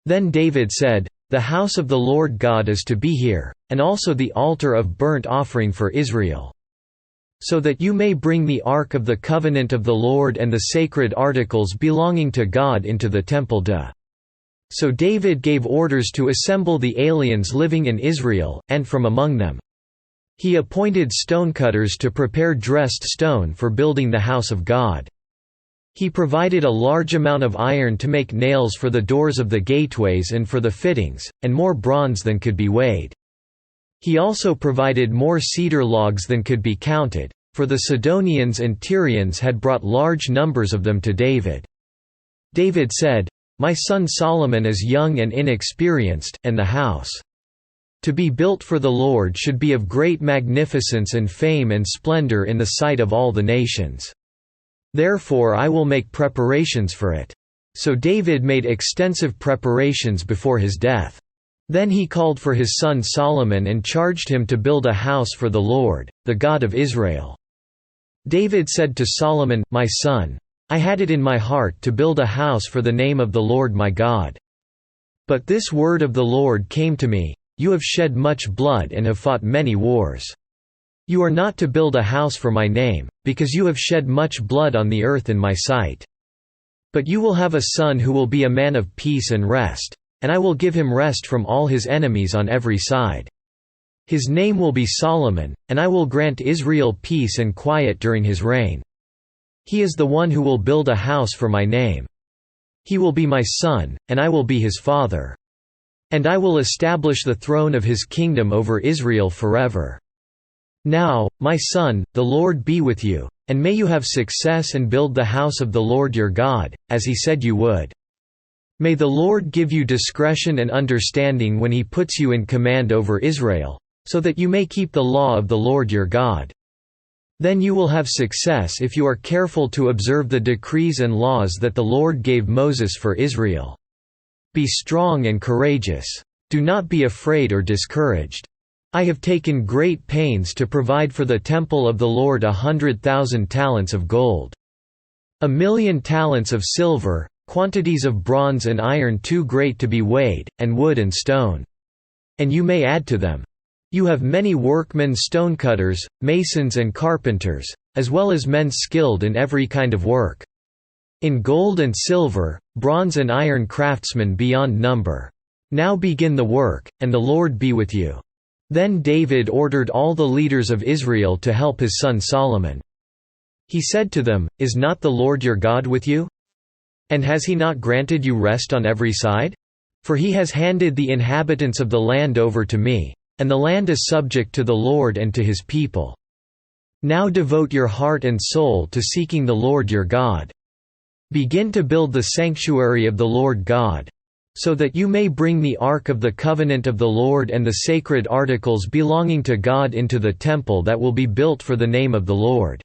Then David said, "The house of the Lord God is to be here, and also the altar of burnt offering for Israel. So that you may bring the ark of the covenant of the Lord and the sacred articles belonging to God into the temple." So David gave orders to assemble the aliens living in Israel, and from among them. He appointed stonecutters to prepare dressed stone for building the house of God. He provided a large amount of iron to make nails for the doors of the gateways and for the fittings, and more bronze than could be weighed. He also provided more cedar logs than could be counted, for the Sidonians and Tyrians had brought large numbers of them to David. David said, "My son Solomon is young and inexperienced, and the house to be built for the Lord should be of great magnificence and fame and splendor in the sight of all the nations. Therefore I will make preparations for it." So David made extensive preparations before his death. Then he called for his son Solomon and charged him to build a house for the Lord, the God of Israel. David said to Solomon, "My son, I had it in my heart to build a house for the name of the Lord my God. But this word of the Lord came to me, 'You have shed much blood and have fought many wars. You are not to build a house for my name, because you have shed much blood on the earth in my sight. But you will have a son who will be a man of peace and rest, and I will give him rest from all his enemies on every side. His name will be Solomon, and I will grant Israel peace and quiet during his reign. He is the one who will build a house for my name. He will be my son, and I will be his father. And I will establish the throne of his kingdom over Israel forever. Now, my son, the Lord be with you, and may you have success and build the house of the Lord your God, as he said you would. May the Lord give you discretion and understanding when he puts you in command over Israel, so that you may keep the law of the Lord your God. Then you will have success if you are careful to observe the decrees and laws that the Lord gave Moses for Israel. Be strong and courageous. Do not be afraid or discouraged. I have taken great pains to provide for the temple of the Lord 100,000 talents of gold, 1,000,000 talents of silver, quantities of bronze and iron too great to be weighed, and wood and stone. And you may add to them. You have many workmen, stonecutters, masons and carpenters, as well as men skilled in every kind of work. In gold and silver, bronze and iron craftsmen beyond number. Now begin the work, and the Lord be with you." Then David ordered all the leaders of Israel to help his son Solomon. He said to them, "Is not the Lord your God with you? And has he not granted you rest on every side? For he has handed the inhabitants of the land over to me, and the land is subject to the Lord and to his people. Now devote your heart and soul to seeking the Lord your God. Begin to build the sanctuary of the Lord God, so that you may bring the ark of the covenant of the Lord and the sacred articles belonging to God into the temple that will be built for the name of the Lord.